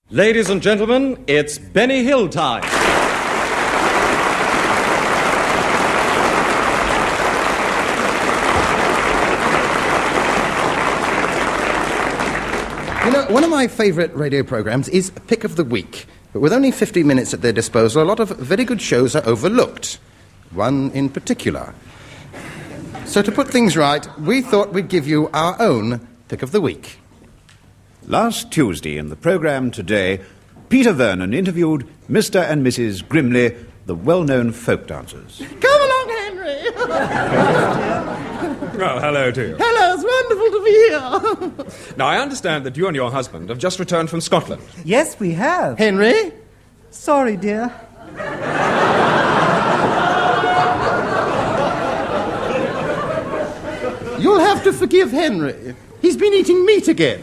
Ladies and gentlemen, it's Benny Hill time. You know, one of my favourite radio programmes is Pick of the Week. But with only 50 minutes at their disposal, a lot of very good shows are overlooked. One in particular. So to put things right, we thought we'd give you our own Pick of the Week. Last Tuesday in the programme Today, Peter Vernon interviewed Mr. and Mrs. Grimley, the well-known folk dancers. Come along, Henry. Well, hello to you. Hello, it's wonderful to be here. Now, I understand that you and your husband have just returned from Scotland. Yes, we have. Henry? Sorry, dear. You'll have to forgive Henry. He's been eating meat again.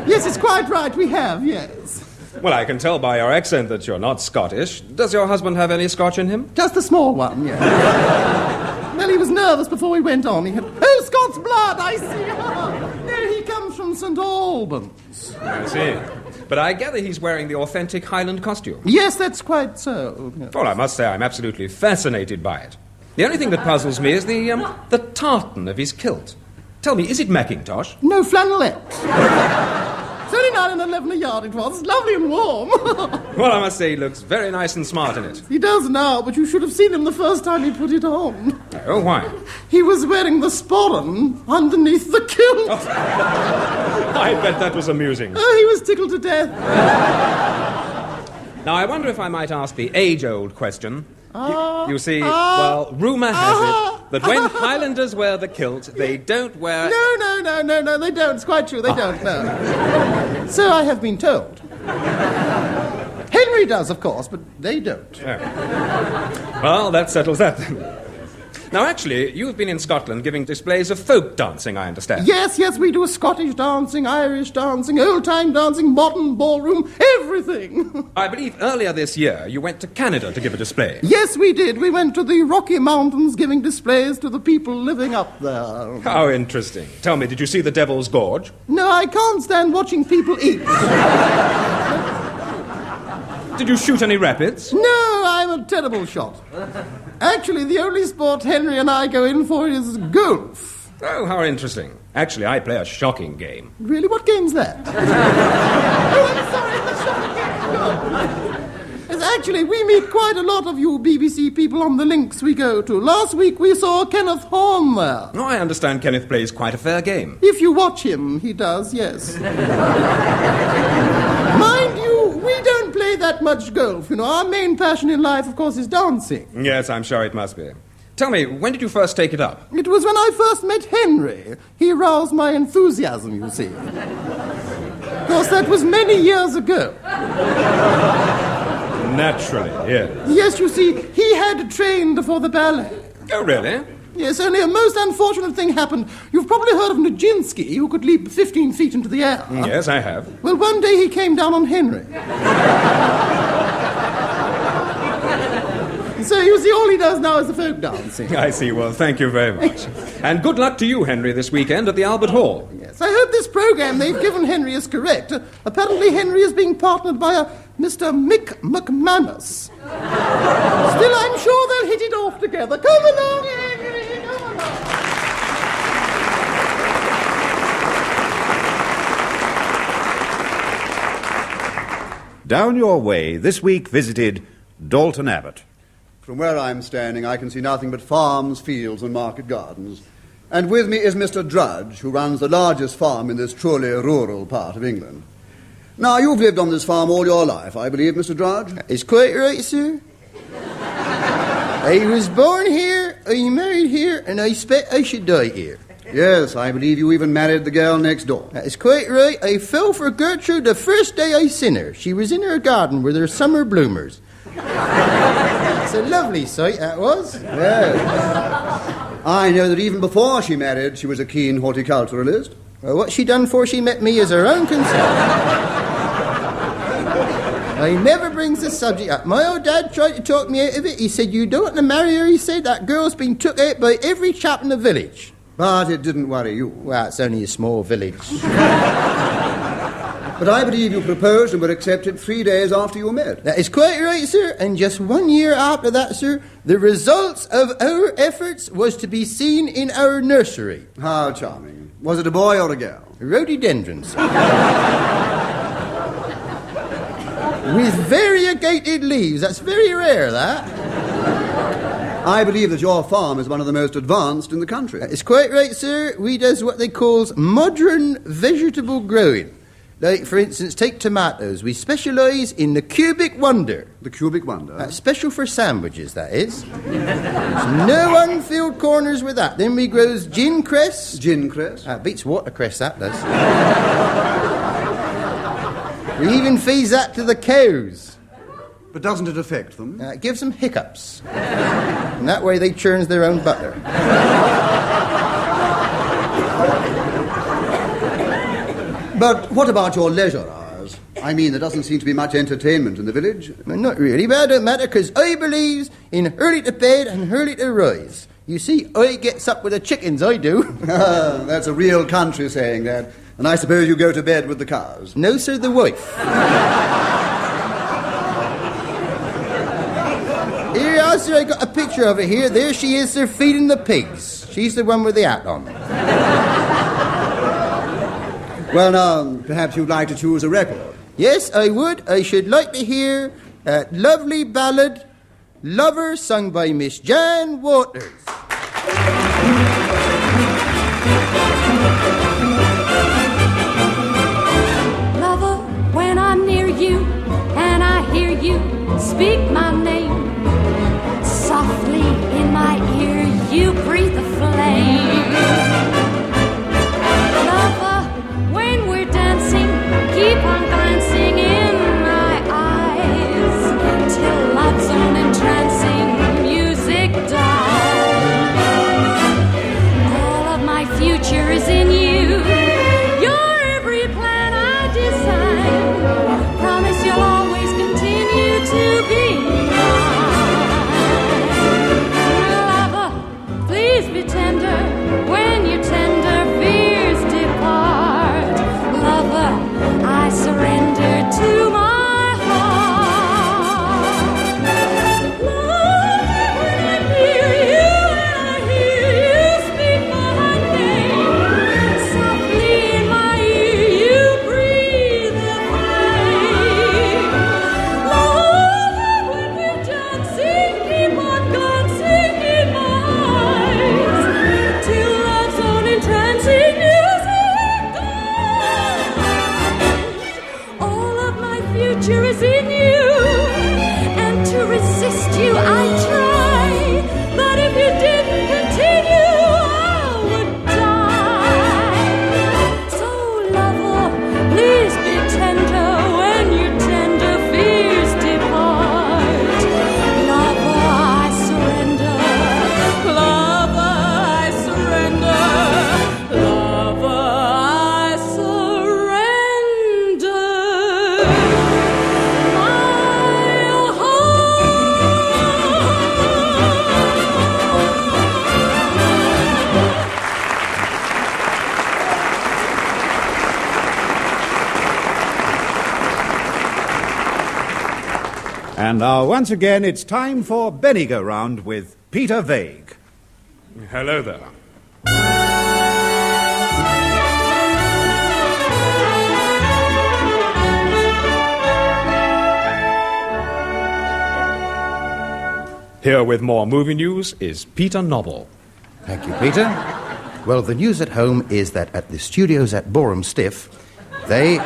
Yes, it's quite right, we have, yes. Well, I can tell by your accent that you're not Scottish. Does your husband have any Scotch in him? Just a small one, yes. Well, he was nervous before we went on. He had, oh, Scots blood, I see. There he comes from St. Albans. I see. But I gather he's wearing the authentic Highland costume. Yes, that's quite so. Yes. Well, I must say I'm absolutely fascinated by it. The only thing that puzzles me is the tartan of his kilt. Tell me, is it Mackintosh? No, flannelette. It's only 9.11 a yard it was. It's lovely and warm. Well, I must say he looks very nice and smart in it. He does now, but you should have seen him the first time he put it on. Oh, why? He was wearing the sporran underneath the kilt. Oh. I bet that was amusing. Oh, he was tickled to death. Now, I wonder if I might ask the age-old question. You see, well, rumour has it that when Highlanders wear the kilt, they don't wear... No, they don't. It's quite true, they don't, no. So I have been told. Henry does, of course, but they don't. Oh. Well, that settles that then. Now, actually, you've been in Scotland giving displays of folk dancing, I understand. Yes, we do Scottish dancing, Irish dancing, old-time dancing, modern ballroom, everything. I believe earlier this year you went to Canada to give a display. Yes, we did. We went to the Rocky Mountains giving displays to the people living up there. How interesting. Tell me, did you see the Devil's Gorge? No, I can't stand watching people eat. Did you shoot any rapids? No, I'm a terrible shot. Actually, the only sport Henry and I go in for is golf. Oh, how interesting. Actually, I play a shocking game. Really? What game's that? Oh, I'm sorry, the shocking game. Yes, actually, we meet quite a lot of you BBC people on the links we go to. Last week we saw Kenneth Horn there. Oh, I understand Kenneth plays quite a fair game. If you watch him, he does, yes. Mind you, we don't play that much golf. You know, our main passion in life, of course, is dancing. Yes, I'm sure it must be. Tell me, when did you first take it up? It was when I first met Henry. He aroused my enthusiasm, you see. Of course, that was many years ago. Naturally, yes. Yes, you see, he had trained for the ballet. Oh, really? Yes, only a most unfortunate thing happened. You've probably heard of Nijinsky, who could leap 15 feet into the air. Yes, I have. Well, one day he came down on Henry. So, you see, all he does now is the folk dancing. I see. Well, thank you very much. And good luck to you, Henry, this weekend at the Albert Hall. Yes, I hope this programme they've given Henry is correct. Apparently Henry is being partnered by a Mr. Mick McManus. Still, I'm sure they'll hit it off together. Come along, Henry, come along. Down your way, this week visited Dalton Abbott. From where I'm standing, I can see nothing but farms, fields, and market gardens. And with me is Mr. Drudge, who runs the largest farm in this truly rural part of England. Now, you've lived on this farm all your life, I believe, Mr. Drudge? It's quite right, sir. I was born here, I married here, and I expect I should die here. Yes, I believe you even married the girl next door. That is quite right. I fell for Gertrude the first day I seen her. She was in her garden with her summer bloomers. It's a lovely sight, that was. Yes. I know that even before she married, she was a keen horticulturalist. Well, what she done before she met me is her own concern. I never brings the subject up. My old dad tried to talk me out of it. He said, you don't want to marry her. He said, that girl's been took out by every chap in the village. But it didn't worry you. Well, it's only a small village. But I believe you proposed and were accepted 3 days after you met. That is quite right, sir. And just 1 year after that, sir, the results of our efforts was to be seen in our nursery. How charming. Was it a boy or a girl? Rhododendrons. With variegated leaves. That's very rare, that. I believe that your farm is one of the most advanced in the country. That is quite right, sir. We does what they calls modern vegetable growing. Like, for instance, take tomatoes. We specialise in the cubic wonder. The cubic wonder? That's special for sandwiches, that is. There's no unfilled corners with that. Then we grows gin cress. Gin cress? Beats watercress, that does. We even feeds that to the cows. But doesn't it affect them? It gives them hiccups. And that way they churns their own butter. But what about your leisure hours? I mean, there doesn't seem to be much entertainment in the village. Well, not really, but it don't matter, because I believes in early to bed and early to rise. You see, I gets up with the chickens, I do. That's a real country saying that. And I suppose you go to bed with the cows. No, sir, the wife. Here, sir, I got a picture of her here. There she is, sir, feeding the pigs. She's the one with the hat on. Well, now, perhaps you'd like to choose a record. Yes, I would. I should like to hear that lovely ballad, Lover, sung by Miss Jan Waters. Lover, when I'm near you and I hear you speak my name, softly in my ear you breathe the flame. Keep on glancing in my eyes till love's own entrancing music dies. All of my future is in you. You're every plan I design. Promise you'll always continue to be mine. Lover, please be tender when your tender fears depart. Lover, I surrender to my heart. Love, when I'm near you and I hear you speak my name, softly in my ear you breathe the flame. Love, when we're dancing, keep on glancing in my eyes till love's own entrancing music dies. All of my future is in you, and to resist you I try, but if you didn't continue I would die. So lover, please be tender when your tender fears depart. Lover, I surrender. Lover, I surrender. Lover, I surrender. And now, once again, it's time for Benny Go Round with Peter Vague. Hello there. Here with more movie news is Peter Nobble. Thank you, Peter. Well, the news at home is that at the studios at Boreham Stiff, they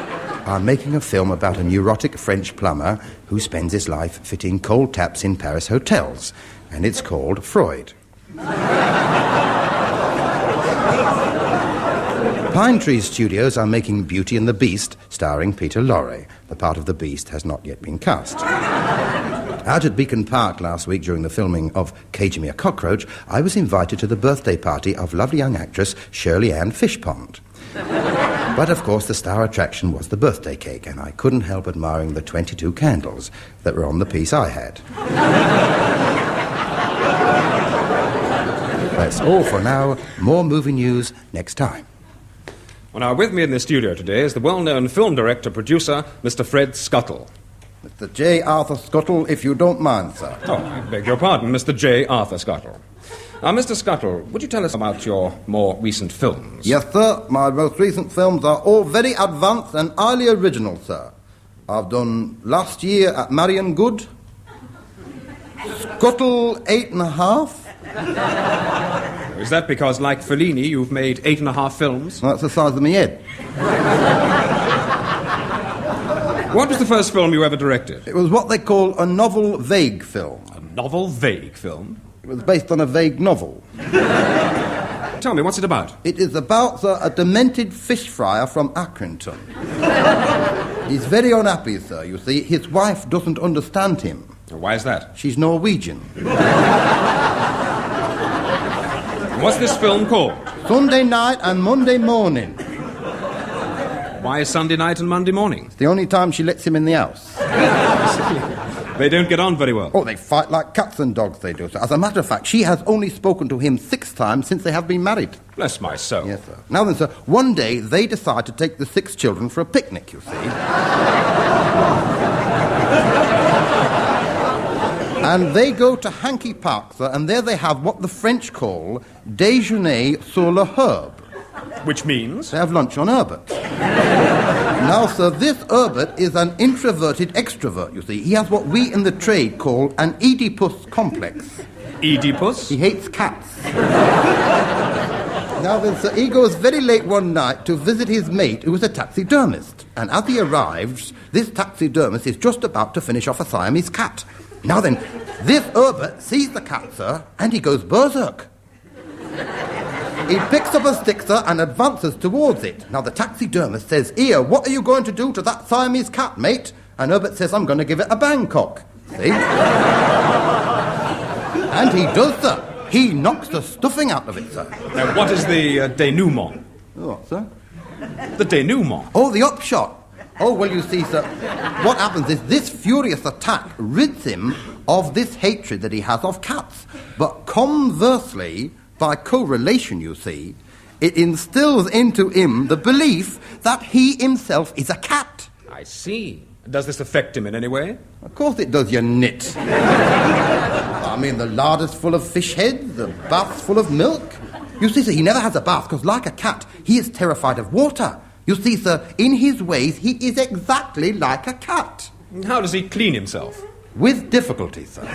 are making a film about a neurotic French plumber who spends his life fitting cold taps in Paris hotels, and it's called Freud. Pine Tree Studios are making Beauty and the Beast, starring Peter Lorre. The part of the Beast has not yet been cast. Out at Beacon Park last week during the filming of Cage Me a Cockroach, I was invited to the birthday party of lovely young actress Shirley Ann Fishpond. But, of course, the star attraction was the birthday cake, and I couldn't help admiring the 22 candles that were on the piece I had. That's all for now. More movie news next time. Well, now, with me in the studio today is the well-known film director-producer, Mr. Fred Scuttle. Mr. J. Arthur Scuttle, if you don't mind, sir. Oh, I beg your pardon, Mr. J. Arthur Scuttle. Now, Mr. Scuttle, would you tell us about your more recent films? Yes, sir. My most recent films are all very advanced and highly original, sir. I've done Last Year at Marion Good, Scuttle 8.5. Is that because, like Fellini, you've made 8.5 films? That's the size of my head. What was the first film you ever directed? It was what they call a novel vague film. A novel vague film? It was based on a vague novel. Tell me, what's it about? It is about, sir, a demented fish fryer from Accrington. He's very unhappy, sir, you see. His wife doesn't understand him. Why is that? She's Norwegian. What's this film called? Sunday night and Monday morning. Why Sunday night and Monday morning? It's the only time she lets him in the house. They don't get on very well. Oh, they fight like cats and dogs, they do. So, as a matter of fact, she has only spoken to him 6 times since they have been married. Bless my soul. Yes, sir. Now then, sir, one day they decide to take the 6 children for a picnic, you see. And they go to Hankey Park, sir, and there they have what the French call déjeuner sur le herbe. Which means? They have lunch on Herbert. Now, sir, this Herbert is an introverted extrovert, you see. He has what we in the trade call an Oedipus complex. Oedipus? He hates cats. Now then, sir, he goes very late one night to visit his mate, who is a taxidermist. And as he arrives, this taxidermist is just about to finish off a Siamese cat. Now then, this Herbert sees the cat, sir, and he goes berserk. He picks up a stick, sir, and advances towards it. Now, the taxidermist says, "Here, what are you going to do to that Siamese cat, mate?" And Herbert says, "I'm going to give it a Bangkok." See? And he does, sir. He knocks the stuffing out of it, sir. Now, what is the denouement? What, sir? The denouement? Oh, the upshot. Oh, well, you see, sir, what happens is this furious attack rids him of this hatred that he has of cats. But conversely, by correlation, you see, it instills into him the belief that he himself is a cat. I see. Does this affect him in any way? Of course it does, you nit. I mean, the larder's full of fish heads, the bath's full of milk. You see, sir, he never has a bath because, like a cat, he is terrified of water. You see, sir, in his ways, he is exactly like a cat. How does he clean himself? With difficulty, sir.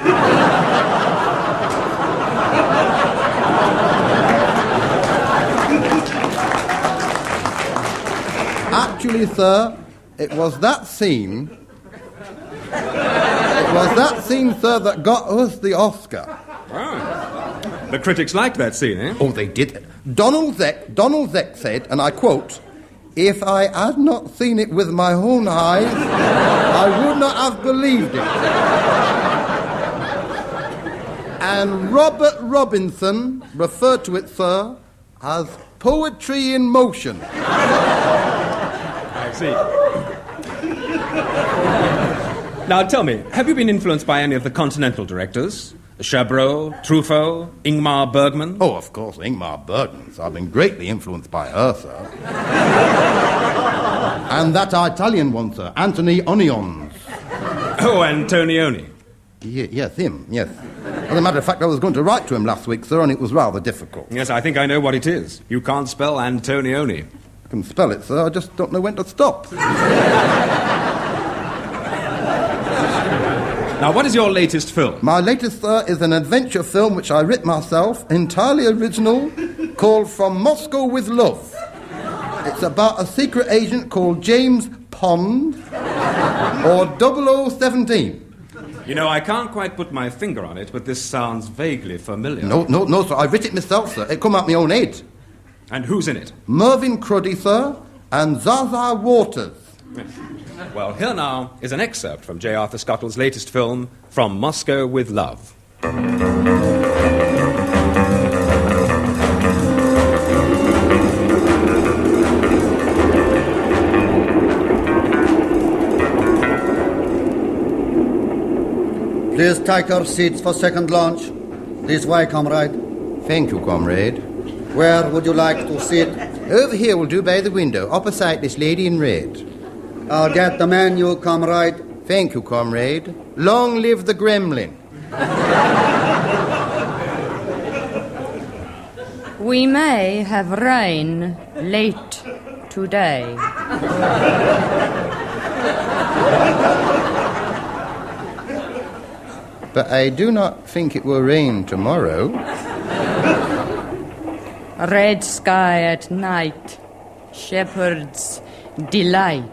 Actually, sir, it was that scene, sir, that got us the Oscar. Ah. The critics liked that scene, eh? Oh, they did. Donald Zeck said, and I quote, "If I had not seen it with my own eyes, I would not have believed it." And Robert Robinson referred to it, sir, as poetry in motion. I see. Now, tell me, have you been influenced by any of the continental directors? Chabrol, Truffaut, Ingmar Bergman? Oh, of course, Ingmar Bergman. I've been greatly influenced by her, sir. And that Italian one, sir, Anthony Onions. Oh, Antonioni. Yes, him, yes. As a matter of fact, I was going to write to him last week, sir, and it was rather difficult. Yes, I think I know what it is. You can't spell Antonioni. I can spell it, sir, I just don't know when to stop. Now, what is your latest film? My latest, sir, is an adventure film which I writ myself, entirely original, called From Moscow with Love. It's about a secret agent called James Pond, or 0017. You know, I can't quite put my finger on it, but this sounds vaguely familiar. No, sir, I writ it myself, sir. It come out my own head. And who's in it? Mervyn Cruddy, sir, and Zaza Waters. Well, here now is an excerpt from J. Arthur Scuttle's latest film, From Moscow with Love. Please take your seats for second launch. This way, comrade. Thank you, comrade. Where would you like to sit? Over here will do by the window, opposite this lady in red. I'll get the menu, comrade. Thank you, comrade. Long live the gremlin. We may have rain late today. But I do not think it will rain tomorrow. Red sky at night, shepherd's delight.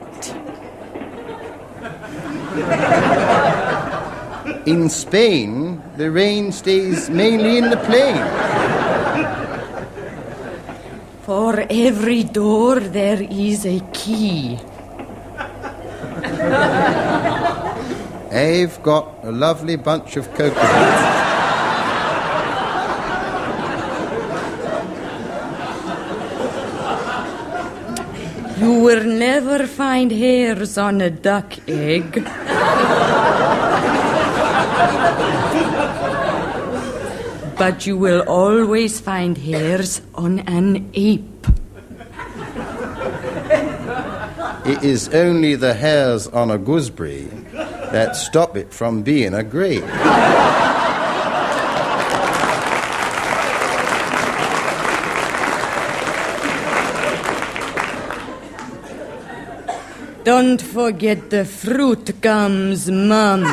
In Spain, the rain stays mainly in the plain. For every door there is a key. I've got a lovely bunch of coconuts. You will never find hairs on a duck egg. But you will always find hairs on an ape. It is only the hairs on a gooseberry that stop it from being a grape. Don't forget the fruit gums, Mum.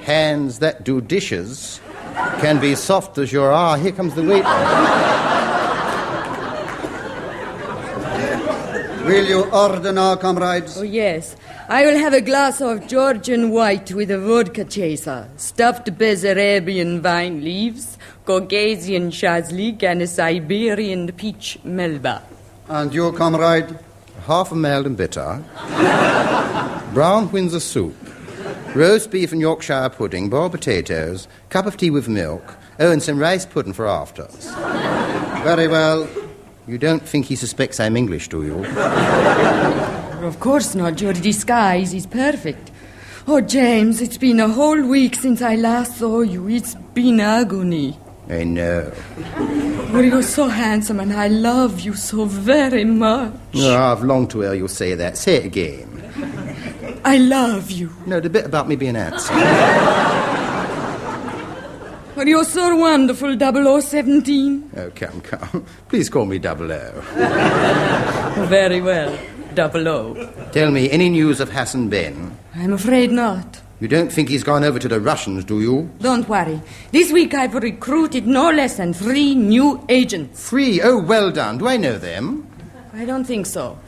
Hands that do dishes can be soft as your... Ah, here comes the waiter. Will you order now, comrades? Oh, yes. I will have a glass of Georgian white with a vodka chaser, stuffed Bessarabian vine leaves, Caucasian shazlik, and a Siberian peach melba. And you, comrade? Half a mild and bitter. Brown Windsor soup. Roast beef and Yorkshire pudding, boiled potatoes, cup of tea with milk. Oh, and some rice pudding for afters. Very well. You don't think he suspects I'm English, do you? Of course not. Your disguise is perfect. Oh, James, it's been a whole week since I last saw you. It's been agony. I know. Oh, you're so handsome and I love you so very much. Oh, I've longed to hear you say that. Say it again. I love you. No, the bit about me being handsome. Oh, you're so wonderful, 0017. Oh, come. Please call me 00. Very well, 00. Tell me, any news of Hassan Ben? I'm afraid not. You don't think he's gone over to the Russians, do you? Don't worry. This week I've recruited no less than 3 new agents. 3? Oh, well done. Do I know them? I don't think so.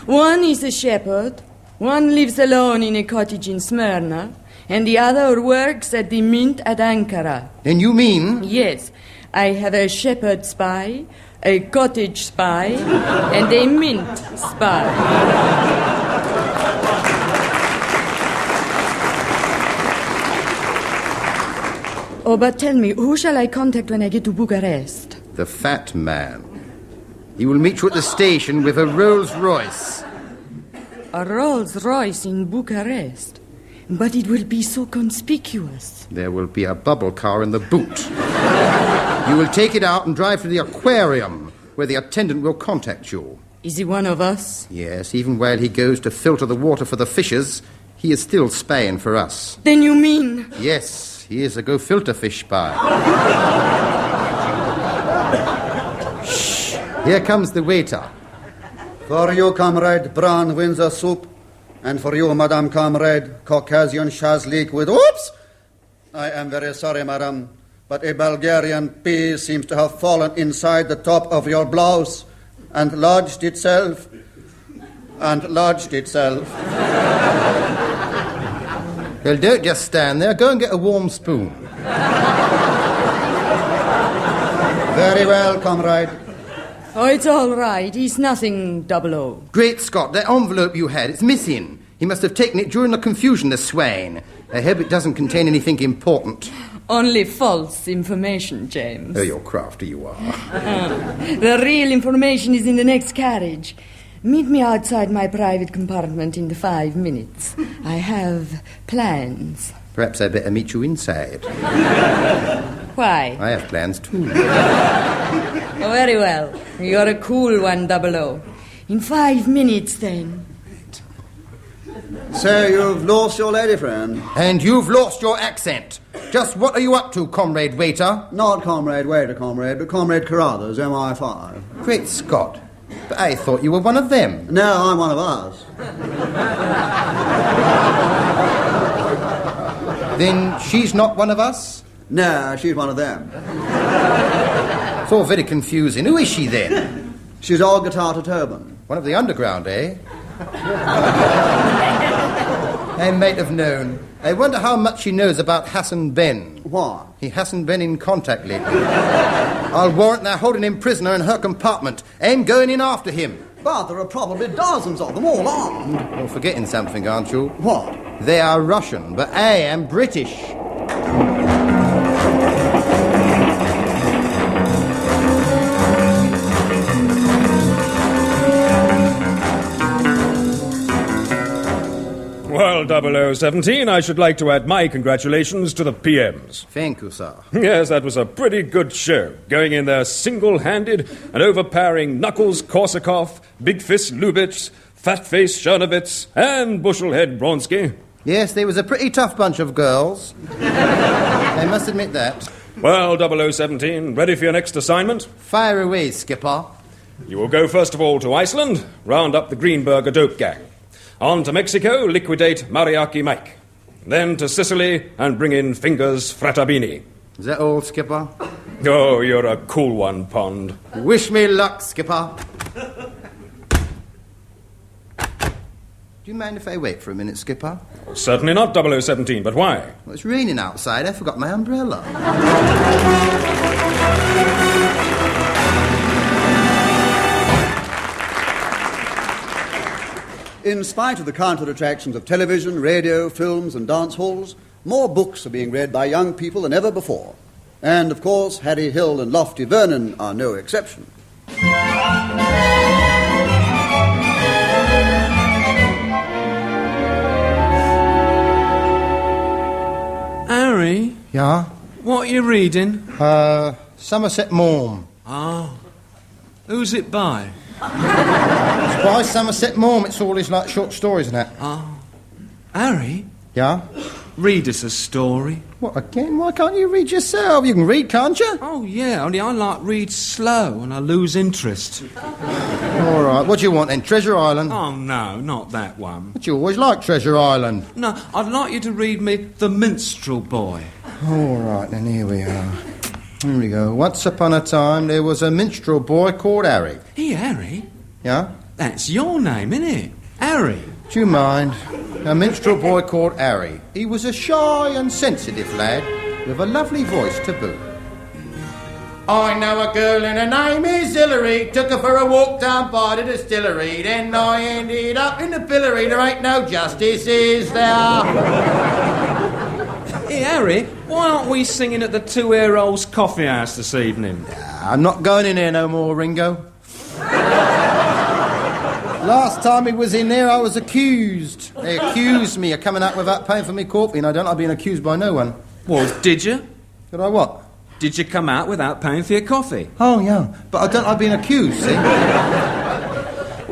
One is a shepherd. One lives alone in a cottage in Smyrna. And the other works at the mint at Ankara. Then you mean... Yes. I have a shepherd spy, a cottage spy, and a mint spy. Oh, but tell me, who shall I contact when I get to Bucharest? The fat man. He will meet you at the station with a Rolls Royce. A Rolls Royce in Bucharest? But it will be so conspicuous. There will be a bubble car in the boot. You will take it out and drive to the aquarium, where the attendant will contact you. Is he one of us? Yes, even while he goes to filter the water for the fishes, he is still spying for us. Then you mean... Yes, he is a go-filter fish spy. Shh! Here comes the waiter. For you, comrade, brown Windsor soup. And for you, Madame Comrade, Caucasian shazlik with... Oops! I am very sorry, Madame, but a Bulgarian pea seems to have fallen inside the top of your blouse and lodged itself. Well, don't just stand there. Go and get a warm spoon. Very well, comrade. Oh, it's all right. He's nothing 00. Great Scott, that envelope you had, it's missing. He must have taken it during the confusion, the swine. I hope it doesn't contain anything important. Only false information, James. Oh, you're crafty, you are. The real information is in the next carriage. Meet me outside my private compartment in 5 minutes. I have plans. Perhaps I'd better meet you inside. Why? I have plans too. Oh, very well. You're a cool one, 00. In 5 minutes, then. So you've lost your lady friend? And you've lost your accent. Just what are you up to, comrade waiter? Not comrade waiter, comrade, but comrade Carruthers, MI5. Great Scott. But I thought you were one of them. No, I'm one of us. Then she's not one of us? No, she's one of them. It's all very confusing. Who is she then? She's Olga Tartar-Tobin. One of the underground, eh? I might have known. I wonder how much she knows about Hassan Ben. Why? He hasn't been in contact lately. I'll warrant they're holding him prisoner in her compartment. I'm going in after him. But there are probably dozens of them, all armed. You're forgetting something, aren't you? What? They are Russian, but I am British. Well, 0017, I should like to add my congratulations to the PMs. Thank you, sir. Yes, that was a pretty good show. Going in there single-handed and overpowering Knuckles Korsakov, Big Fist Lubitz, Fat Face Chernovitz, and Bushelhead Bronsky. Yes, they was a pretty tough bunch of girls. I must admit that. Well, 0017, ready for your next assignment? Fire away, Skipper. You will go first of all to Iceland, round up the Greenberger dope gang. On to Mexico, liquidate Mariaki Mike. Then to Sicily and bring in Fingers Frattabini. Is that all, Skipper? Oh, you're a cool one, Pond. Wish me luck, Skipper. Do you mind if I wait for a minute, Skipper? Certainly not 0017, but why? Well, it's raining outside. I forgot my umbrella. In spite of the counter-attractions of television, radio, films and dance halls, more books are being read by young people than ever before. And, of course, Harry Hill and Lofty Vernon are no exception. Harry? Yeah? What are you reading? Somerset Maugham. Oh. Who's it by? It's by Somerset Maugham. It's all his, like, short stories and that. Oh. Harry? Yeah? Read us a story. What, again? Why can't you read yourself? You can read, can't you? Oh, yeah, only I like read slow and I lose interest. All right, what do you want then? Treasure Island? Oh, no, not that one. But you always like Treasure Island. No, I'd like you to read me The Minstrel Boy. All right, then here we are. Here we go. Once upon a time, there was a minstrel boy called Harry. Hey, Harry? Yeah? That's your name, isn't it? Harry. Do you mind? A minstrel boy called Harry. He was a shy and sensitive lad with a lovely voice to boot. I know a girl and her name is Hillary. Took her for a walk down by the distillery. Then I ended up in the pillory. There ain't no justice, is there? Hey, Harry, why aren't we singing at the Two Air Holes Coffee House this evening? I'm not going in there no more, Ringo. Last time he was in there, I was accused. They accused me of coming out without paying for me coffee, and I don't like being accused by no one. Well, did you? Did I what? Did you come out without paying for your coffee? Oh, yeah. But I don't like being accused, see?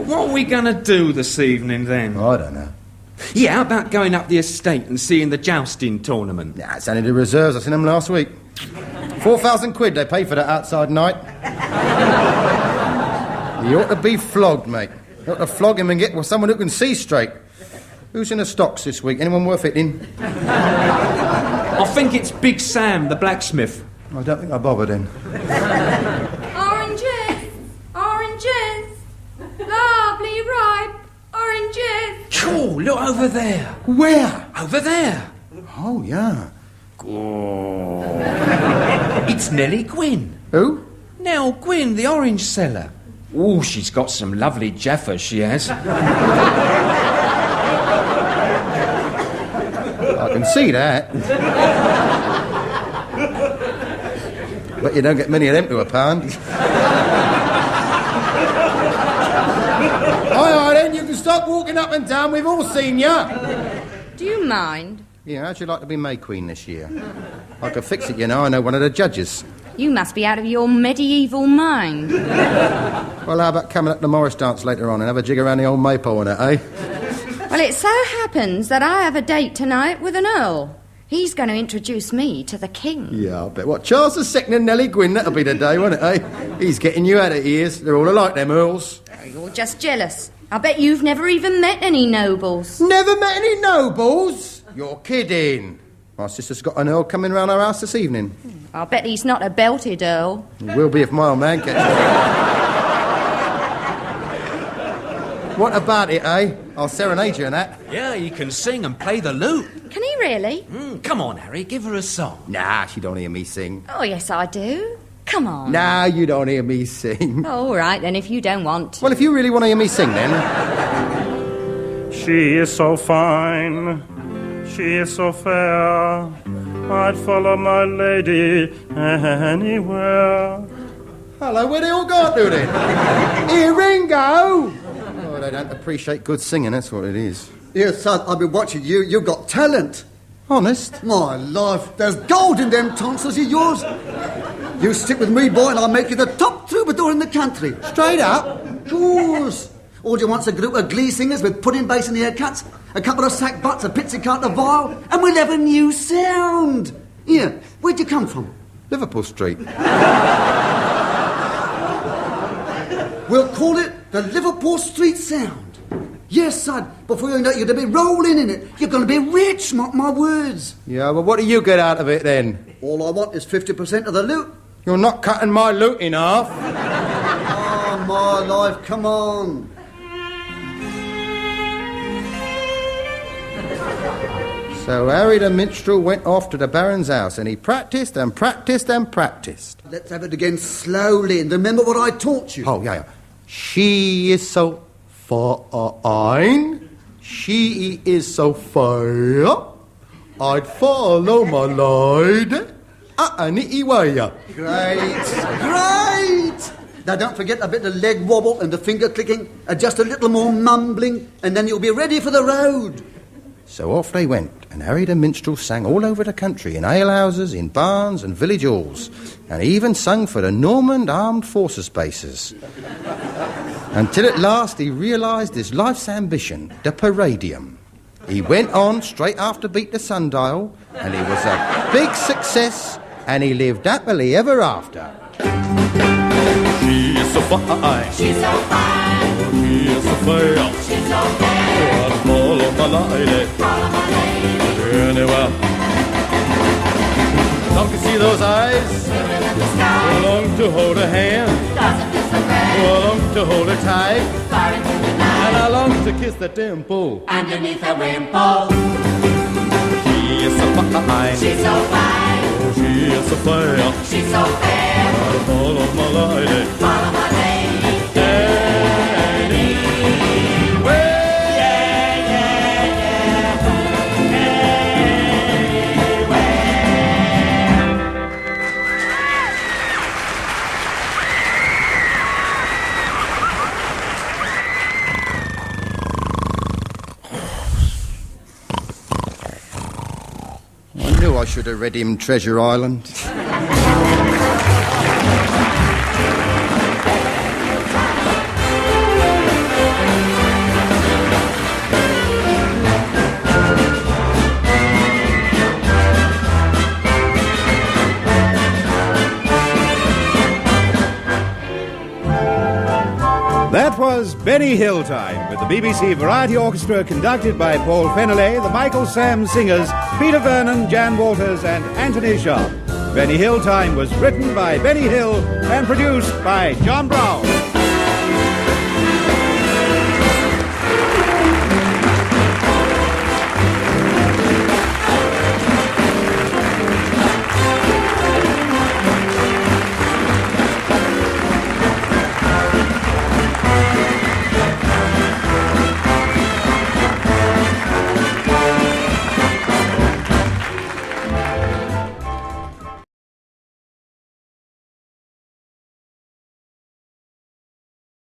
What are we going to do this evening, then? I don't know. Yeah, how about going up the estate and seeing the jousting tournament? Nah, it's only the reserves. I seen them last week. 4,000 quid they paid for that outside night. He ought to be flogged, mate. You ought to flog him and get someone who can see straight. Who's in the stocks this week? Anyone worth it in? I think it's Big Sam, the blacksmith. I don't think I bothered him. Oranges, oranges, lovely ripe oranges. Oh, look over there. Where? Over there. Oh, yeah. It's Nellie Gwynn. Who? Nell Gwynn, the orange seller. Oh, she's got some lovely jaffas, she has. I can see that. But you don't get many of them to a pound. Aye, then, you can stop walking up and down. We've all seen you. Do you mind? Yeah, how'd you like to be May Queen this year? I could fix it, you know. I know one of the judges. You must be out of your medieval mind. Well, how about coming up to Morris dance later on and have a jig around the old maypole in it, eh? Well, it so happens that I have a date tonight with an earl. He's going to introduce me to the king. Yeah, I bet. What, Charles II and Nellie Gwynn? That'll be the day, won't it, eh? He's getting you out of ears. They're all alike, them earls. Oh, you're just jealous. I bet you've never even met any nobles. Never met any nobles? You're kidding. My sister's got an earl coming round our house this evening. I'll bet he's not a belted earl. He will be if my old man catches it. What about it, eh? I'll serenade you and that. Yeah, he can sing and play the lute. Can he really? Come on, Harry, give her a song. Nah, she don't hear me sing. Oh, yes, I do. Come on. Nah, you don't hear me sing. Oh, all right, then, if you don't want to. Well, if you really want to hear me sing, then. She is so fine, she is so fair, I'd follow my lady anywhere. Hello, where they all gone to then? Here, Ringo! Oh, they don't appreciate good singing, that's what it is. Yes, son, I've been watching you. You've got talent. Honest? My life, there's gold in them tonsils of yours. You stick with me, boy, and I'll make you the top troubadour in the country. Straight up? Of course. All you want's a group of glee singers with pudding basin haircuts, a couple of sack butts, a pizzicato viol, and we'll have a new sound. Here, where'd you come from? Liverpool Street. We'll call it the Liverpool Street Sound. Yes, son, before you know it, you're going to be rolling in it. You're going to be rich, mark my words. Yeah, well, what do you get out of it, then? All I want is 50% of the loot. You're not cutting my loot in half. Oh, my life, come on. So Harry the minstrel went off to the Baron's house and he practised and practised and practised. Let's have it again slowly and remember what I taught you. Oh, yeah. She is so fine. She is so fair. I'd follow my lady any way. Great. Now don't forget a bit of leg wobble and the finger clicking and just a little more mumbling and then you'll be ready for the road. So off they went, and Harry the minstrel sang all over the country, in alehouses, in barns and village halls, and he even sung for the Norman Armed Forces bases. Until at last he realised his life's ambition, the paradium. He went on straight after Beat the Sundial, and he was a big success, and he lived happily ever after. She is so fine. She's so fine. She is so fair. She's so fair. I'd follow my lady. Follow my lady. Anywhere. Long to see those eyes. Swimming in the sky. Long to hold her hand. Doesn't miss a thread. Long to hold her tight. Far into the And night. I long to kiss the dimple. Underneath her wimple. She is so fine. She's so fine. She is so fair. She's so fair. I'd follow my lady. Follow my lady. Anywhere. I knew I should have read him Treasure Island. That was Benny Hill Time with the BBC Variety Orchestra conducted by Paul Feneley, the Michael Sam Singers, Peter Vernon, Jan Walters and Anthony Sharp. Benny Hill Time was written by Benny Hill and produced by John Brown.